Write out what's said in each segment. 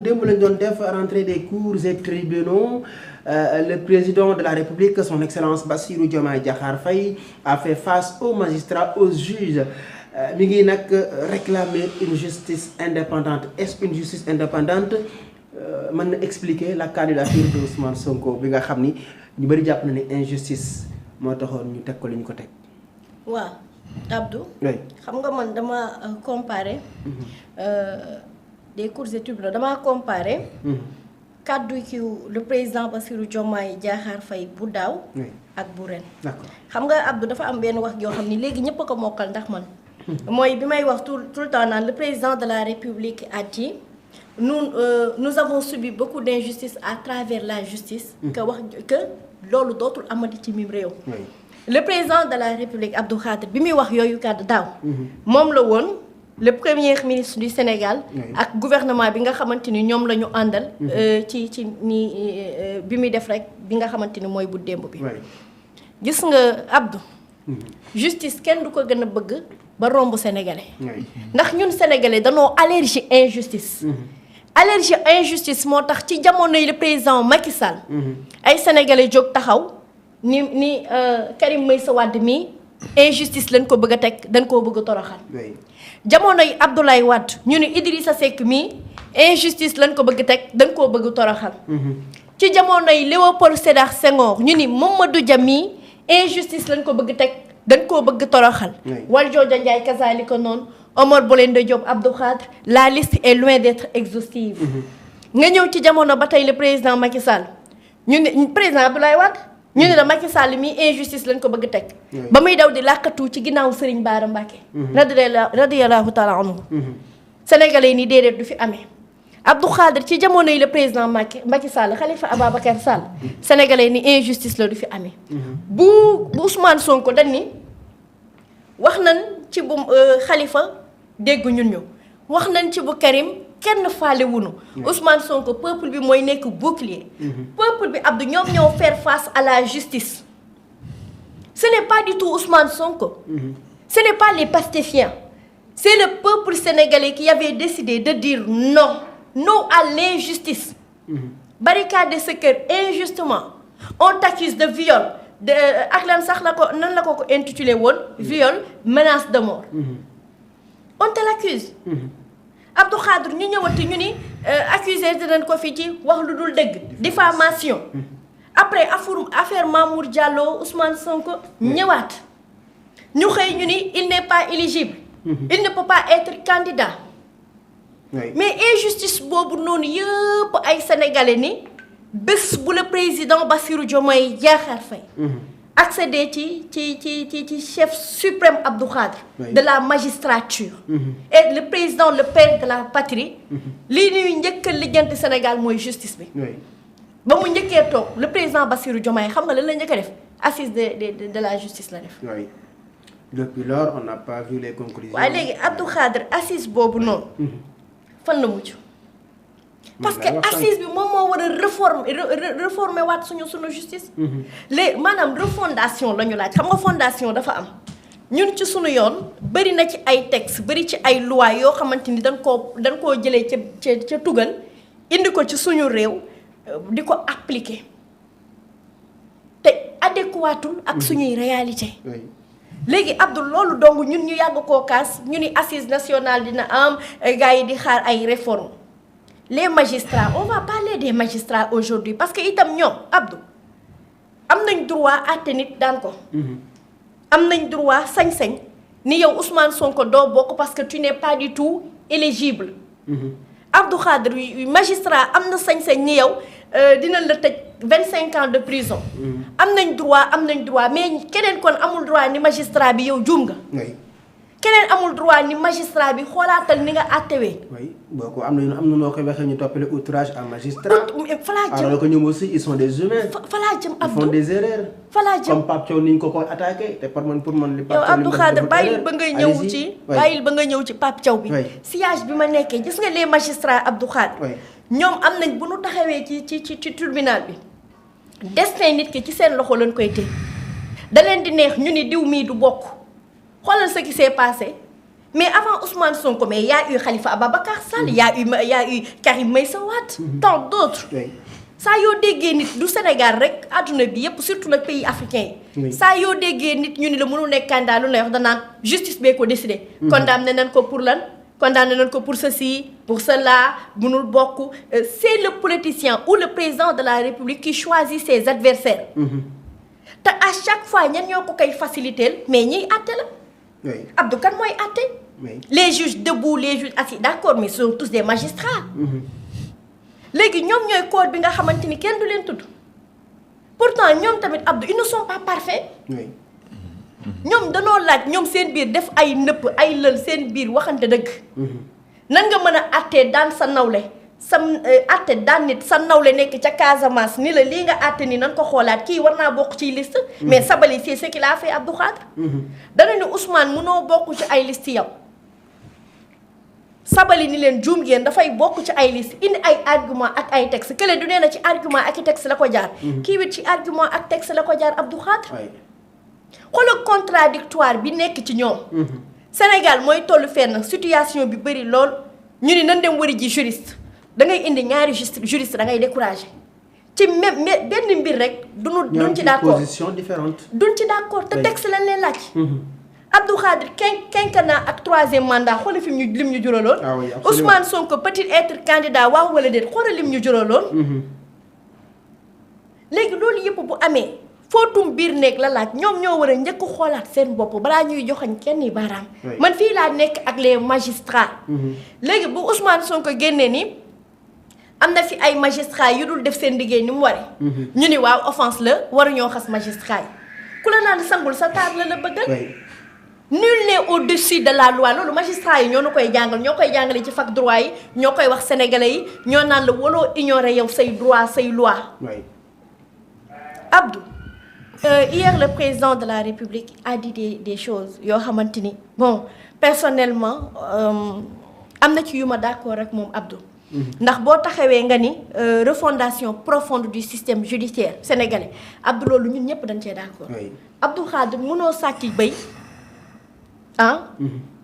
démb lañ doon def rentrée des cours et tribunaux le président de la République son excellence Bassirou Diomaye Diakhar Faye a fait face aux magistrats aux juges mi ngi nag réclamer une justice indépendante. Est-ce une justice indépendante mën na expliquer la candidature de Ousmane Sonko bi nga xam ni ñu bëri jàpp na ne injustice moo taxoon ñu teg ko li ñu ko teg. waaw Abdou. xam nga man dama comparer. des cours et tribunaux dama comparer. kaddu ki le président Bassirou Diomaye Diakhar Faye bu daaw. ak bu ren. xam nga Abdou dafa am benn wax yoo xam ni léegi ñëpp a ko mokkal ndax man. mooy bi may wax tout le temps naan le président de la République a dit nous avons subi beaucoup d'injustices à travers la justice. que loolu dootul amati ci mim réew. le président de la République Abdou Khadre bi muy wax yooyu kàddu daaw. moom la woon. le premier ministre du Sénégal ak gouvernement bi nga xamante ni ñoom la ñu àndal ci ni bi muy def rek bi nga xamante ni mooy bu démb bi gis nga Abdou justice kenn du ko gën a bëgg ba romb sénégalais ndax ñun sénégalais danoo allergie injustice allergie injustice moo tax ci jamono yi le président Macky Sall ay sénégalais jóg taxaw ni Karim Meïssa Wade mi injustice lañ ko bëgg a teg dañ koo bëgg a toroxal jamono yi Abdoulaye Wade ñu ni Idrissa Seck mii injustice lañ ko bëgg teg dañ koo bëgg toroxal ci jamono yi Léopold Sédar Senghor ñu ni Mamadou Dia mii injustice lañ ko bëgg teg dañ koo bëgg toroxal Valdiodio Ndiaye kazalika noonu Omar Blondin Diop Abdou Khadre la liste est loin d'être exhaustive nga ñëw ci jamono ba tey le président Macky Sall ñu ni président Abdoulaye Wade ñu ne la Macky Sall mi injustice lañ ko bëgg teg ba muy daw di làkkatu ci ginnaaw Serigne Bara Mbacké radiyallahu taala anhu sénégalais yi ni déedéet du fi amee Abdou Khadre ci jamono yi le président Macky Sall Khalifa Ababacar Sall sénégalais yi ni injustice la du fi amee bu Ousmane Sonko dañ ni wax nañ ci bu Khalifa déggu ñun ñu wax nañ ci bu Karim kenn faale wunu Ousmane Sonko peuple bi mooy nekk bouclier peuple bi Abdou ñoom ñoo faire face à la justice ce n'est pas du tout Ousmane Sonko ce n'est pas les pastéfiens c'est le peuple sénégalais qui avait décidé de dire non à l'injustice barricade ce cœur injustement on t'accuse de viol de ak lan sax la ko nan la ko intitulé woon viol menace de mort on te l'accuse Abdou Khadre ñu ñëwati ñu ni accusé dinañ ko fi ci wax lu dul dëgg diffamation après affaire Mamour Diallo Ousmane Sonko ñëwaat ñu xëy ñu ni il n'est pas éligible il ne peut pas être candidat mais injustice boobu noonu yëpp ay sénégalais ni bés bu le président Bassirou Diomaye Diakhar Faye accéder ci chef suprême Abdou Khadre de la magistrature et le président le père de la patrie lii ñuy njëkk a lijjanti Sénégal mooy justice bi ba mu njëkkee toog le président Bassirou Diomaye xam nga lan la njëkk a def assise de la justice la def depuis lors on n'a pas vu les conclusions waaye léegi Abdou Khadre assise boobu noonu fan la mujj parce que assise bi moom moo war a réformer waat suñu justice léegi maanaam refondation la ñu laaj xam nga fondation dafa am ñun ci suñu yoon bëri na ci ay texte bëri ci ay loi yoo xamante ni dañ koo jëlee ca tugal indi ko ci suñu réew di ko appliquer te adéquatul ak suñuy réalité léegi Abdou loolu donc ñun ñu yàgg koo kaas ñu ni assise nationale dina am gars yi di xaar ay réformes les magistrats on va parler des magistrats aujourd'hui parce que itam ñoom Abdou am nañ droit àtte nit daan ko am nañ droit sañ-sañ ni yow Ousmane Sonko doo bokk parce que tu n'es pas du tout éligible Abdou Khadre magistrat am na sañ-sañ ni yow dina la tëj 25 ans de prison am nañ droit mais keneen kon amul droit ni magistrat bi yow juum nga keneen amul droit ni magistrat bi xoolaatal ni nga àttewee. oui boo ko am na noo koy waxee ñu toppale outrage à magistrat. falaa jëm alors que ñoom aussi ils sont des humains. falaa jëm Abdou ils font des erreurs. falaa jëm comme Pape Thiaw ni ñu ko koy attaqué te pour man li Pape yow Abdou Khadre bàyyil ba nga ñëw ci Pape Thiaw bi. siège bi ma nekkee gis nga les magistrats Abdou Khadre. ñoom am nañ bu nu taxawee ci tribunal bi. destin nit ki ci seen loxo lañ koy téye da leen di neex ñu ni diw mii du bokk xoolal ce qui s'est passé mais avant Ousmane Sonko mais y a eu Khalifa Ababacar Sall, y a eu Karim Meïssa Wade, tant d'autres. saa yoo déggee nit du Sénégal rek àdduna bi yépp surtout nag pays africain yi. saa yoo déggee nit ñu ni la mënul nekk candidat lu lay wax danaan justice bee ko décidé. condamné nañ ko pour lan condamné nañ ko pour ceci pour cela mënul bokk. C'est le politicien ou le président de la République qui choisit ses adversaires. te à chaque fois ñan ñoo ko koy faciliter mais ñiy àtte la. Abdou kan mooy àtte. Les juges debout les juges assis d'accord mais ce sont tous des magistrats. léegi ñoom ñooy code bi nga xamante ni kenn du leen tudd pourtant ñoom tamit Abdou ils ne sont pas parfaits. ñoom danoo laaj ñoom seen biir def ay nëpp ay lël seen biir waxante dëgg. nan nga mën a àttee daan sa nawle sa àtte daan nit sa nawle nekk ca Casamance ni la lii nga àtte ni nan ko xoolaat kii war naa bokk ciy liste. mais Sabali c'est ce qu'il a fait Abdou Khadre. dana ni Ousmane mënoo bokk ci ay liste yow. Sabali ni leen juum ngeen dafay bokk ci ay liste indi ay argument ak ay texte kële du nee na ci argument ak i texte la ko jaar. kii wit ci argument ak texte la ko jaar Abdou Khadre. xoolal contradictoire bi nekk ci ñoom. Sénégal mooy tollu fenn situation bi bëri lool ñu ni nan dem wari ji juriste da ngay indi ñaari juriste da ngay découragé ci même benn mbir rek. duñ ci d'accord position différente. duñ ci d'accord te texte lañ leen laaj. Abdou Khadre quinquennat ak 3e mandat xoolal fi mu lim ñu juraloon. Ousmane Sonko peut-il être candidat waaw wala déet xoolal lim ñu juraloon. léegi loolu yëpp bu amee footum biir néeg la laaj ñoom ñoo war a njëkk xoolaat seen bopp balaa ñuy joxañ kenn i baaraam. man fii laa nekk ak les magistrats. léegi bu Ousmane Sonko génnee ni am na fi ay magistrats yu dul def seen liggéey ni mu waree. ñu ni waaw offense la waruñoo xas magistrats yi ku la naan sangul sa taar la bëggal. Nul n'est au-dessus de la loi loolu magistrat yi ñoo nu koy jàngal ñoo koy jàngale ci fac droit yi ñoo koy wax sénégalais yi ñoo naan la waloo ignorer yow say droit say loi. Abdou hier le président de la République a dit des choses yoo xamante ni bon personnellement am na ci yu ma d'accord ak moom Abdou. ndax boo taxawee nga ni refondation profonde du système judiciaire sénégalais Abdou loolu ñun ñëpp dañ cee d'accord. Abdou Khadre mënoo sàcc béy.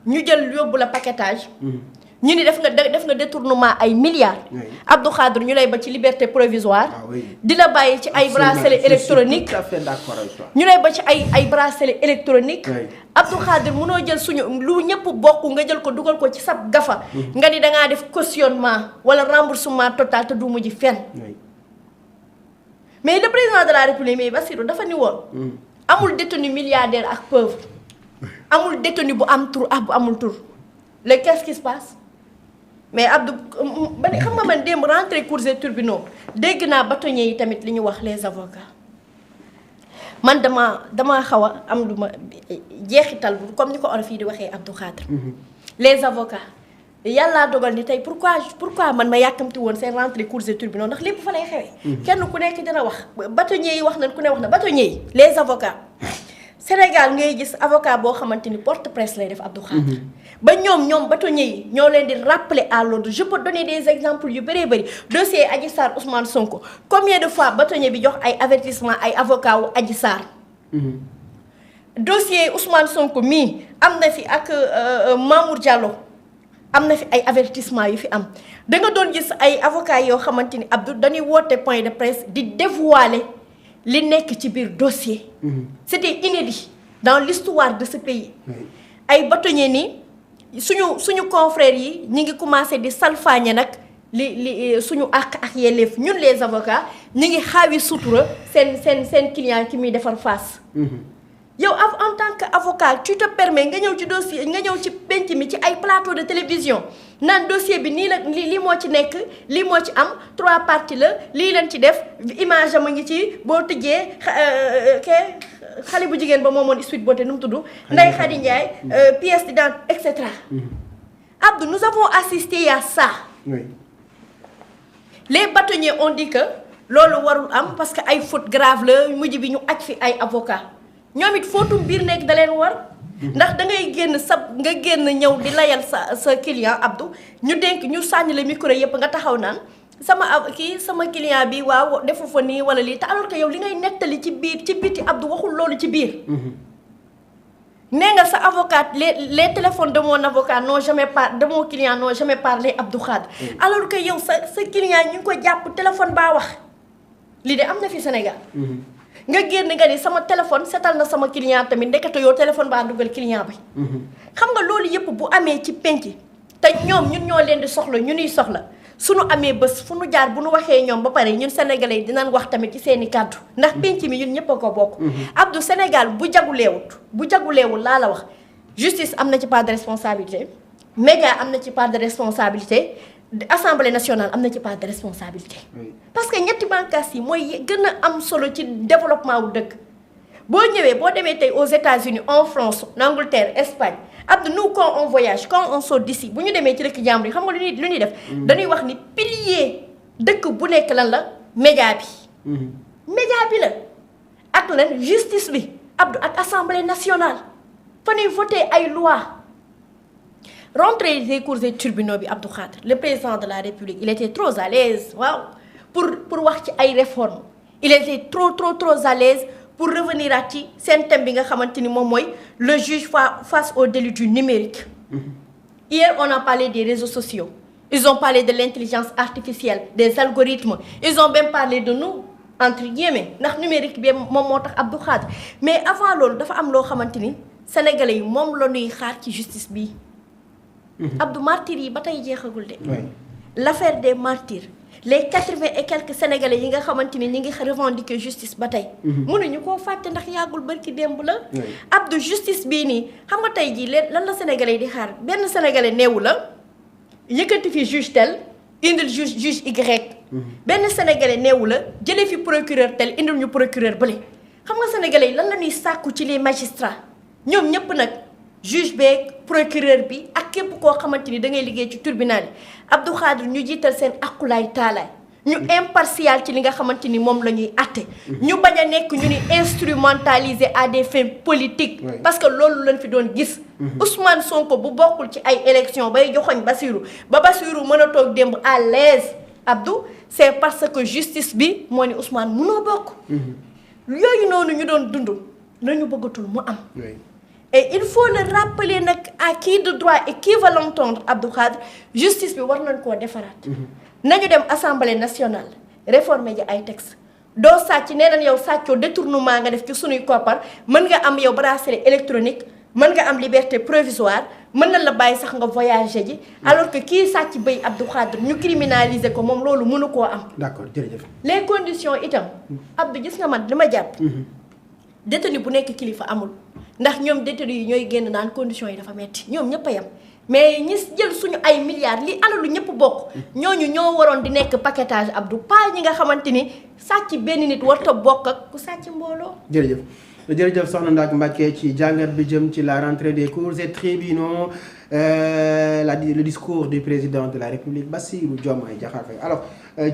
ñu jël yóbbu la paquetage. ñu ni def nga détournement ay milliards. Abdou Khadre ñu lay ba ci liberté provisoire. di la bàyyi ci ay bracelet électronique. tout à fait d'accord avec toi. ñu lay ba ci ay bracelet électronique. Abdou Khadre mënoo jël suñu lu ñëpp bokk nga jël ko dugal ko ci sab gafa. nga ni dangaa def cautionnement wala remboursement total te du mujj fenn. mais le président de la République mais Bassirou dafa ni woon. amul détenu milliardaire ak pauvre. amul détenu bu am tur bu amul tur léegi qu'est-ce qui se passe mais Abdou ba xam nga man démb rentrée cours et tribunaux dégg naa bâtonniers yi tamit li ñu wax les avocats man dama xaw a am lu ma jeexital bu comme ni ko olof yi di waxee Abdou Khadre. Les avocats yàllaa dogal ni tey pourquoi man ma yàkkamti woon seen rentrée cours et tribunaux ndax lépp fa lay xewee. kenn ku nekk dina wax bâtonniers yi wax nañ ku ne wax na bâtonniers yi les avocats. Sénégal ngay gis avocat boo xamante ni porte presse lay def Abdou Khadre ba ñoom bâtonniers yi ñoo leen di rappeler à l'ordre je peux donner des exemples yu bëree bëri dossier Adji Sarr Ousmane Sonko combien de fois bâtonnier bi jox ay avertissement ay avocat wu Adji Sarr. dossier Ousmane Sonko mii am na fi ak Mamour Diallo am na fi ay avertissement yu fi am da nga doon gis ay avocat yoo xamante ni Abdou dañuy woote point de presse di dévoiler. li nekk ci biir dossier. C'était inédit dans l'histoire de ce pays. ay bâtonniers ni suñu confrères yi ñi ngi commencé di salfaañe nag li suñu àq ak yelleef ñun les avocats ñi ngi xaawi sutura seen client ki muy defar face. yow en tant que avocat tu te permets nga ñëw ci dossier nga ñëw ci penc mi ci ay plateau de télévision naan dossier bi nii la lii moo ci nekk lii moo ci am 3 parties la lii leen ci def image am a ngi ci boo tëjee xale bu jigéen ba moomoon Sweet Beauté nu mu tudd Ndeye Khady Ndiaye pièce d'identité et cetera. Abdou nous avons assisté à ça. Les bâtonniers ont dit que loolu warul am parce que ay faute grave la mujj bi ñu aj fi ay avocat ñoom it footum biir nekk da leen war ndax da ngay génn nga génn ñëw di layal sa client Abdou ñu dénk ñu sànni la micro yëpp nga taxaw naan sama client bi waaw defu fa nii wala lii te alors que yow li ngay nettali ci biir ci biti Abdou waxul loolu ci biir nee nga sa avocat les téléphones de mon avocat de mon client n'ont jamais parlé Abdou Khadre. alors que yow sa client ñu ngi ko jàpp téléphone baa wax lii de am na fi Sénégal. nga génn nga ni sama téléphone setal na sama client tamit ndekete yow téléphone baa dugal client bi. xam nga loolu yëpp bu amee ci penc te ñoom ñun ñoo leen di soxla ñu nuy soxla suñu amee bés fu nu jaar bu nu waxee ñoom ba pare ñun sénégalais yi dinañ wax tamit ci seeni kàddu ndax penc mi ñun ñëpp a ko bokk. Abdou Sénégal bu jaguleewul laa la wax justice am na ci part de responsabilité média am na ci part de responsabilité. Assemblée nationale am na ci part de responsabilité. parce que ñetti bànqaas yi mooy gën a am solo ci développement wu dëkk. boo ñëwee boo demee tey aux États-Unis en France en Angleterre Espagne Abdou nous quand on voyage quand on sort d'ici bu ñu demee ci dëkk jàmbur yi xam nga lu ñuy def. dañuy wax ni pilier dëkk bu nekk lan la média bi. média bi la ak lan justice bi Abdou ak Assemblée nationale fa ñuy voté ay loi rentrée des cours et tribunaux bi Abdou Khadre le président de la République il était trop à l'aise waaw pour wax ci ay réformes il était trop à l'aise pour revenir à ci seen thème bi nga xamante ni moom mooy le juge face au délit du numérique. Hier on a parlé des réseaux sociaux ils ont parlé de l'intelligence artificielle des algorithmes ils ont même parlé de nous entre guillemets ndax numérique bi moom moo tax Abdou Khadre mais avant loolu dafa am loo xamante ni sénégalais yi moom la ñuy xaar ci justice bi. Abdou martyrs yi ba tey jeexagul de. l'affaire des martyrs les 80 et quelques sénégalais yi nga xamante ni ñi ngi revendiquer justice ba tey. mënuñu koo fàtte ndax yàggul barki démb la. Abdou justice bii nii xam nga tey jii lan la sénégalais yi di xaar benn sénégalais neewu la yëkkati fi juge tel indil juge Y. benn sénégalais neewu la jëlee fi procureur tel indil ñu procureur bële xam nga sénégalais yi lan la ñuy sàkku ci les magistrats ñoom ñëpp nag. juge beeg procureur bi ak képp koo xamante ni da ngay liggéey ci tribunal yi Abdou Khadre ñu jiital seen akulaay taalaay ñu impartial ci li nga xamante ni moom la ñuy àtte. ñu bañ a nekk ñu ni instrumentaliser à des fins politiques. parce que loolu lañ fi doon gis. Ousmane Sonko bu bokkul ci ay élections bay joxoñ Bassirou ba Bassirou mën a toog démb à l'aise Abdou c'est parce que justice bi moo ni Ousmane munoo bokk. yooyu noonu ñu doon dund lañu bëggatul mu am. et il faut le rappeler nag à qui de droit et qui va l'entendre Abdou Khadre justice bi war nañ koo defaraat. nañu dem assemblée nationale réformer ji ay textes doo sàcc nee nañ yow sàccoo détournement nga def ci sunuy koppar mën nga am yow bracelet électronique mën nga am liberté provisoire mën na la bàyyi sax nga voyager ji alors que kii sàcc bëy Abdou Khadre ñu criminaliser ko moom loolu mënu koo am. d'accord jërëjëf. les conditions itam. Abdou gis nga man li ma jàpp. détenu bu nekk kilifa amul. ndax ñoom détenu yi ñooy génn naan conditions yi dafa metti ñoom ñëpp a yem mais ñi jël suñu ay milliards li alalu ñëpp bokk ñooñu ñoo waroon di nekk paquetage Abdou pas ñi nga xamante ni sàcc benn nit warta bokk ak ku sàcc mbooloo. jërëjëf soxna Ndack Mbacké ci jàngat bi jëm ci la rentrée des cours et tribunaux le discours du président de la République Bassirou Diomaye Diakhar Faye alors.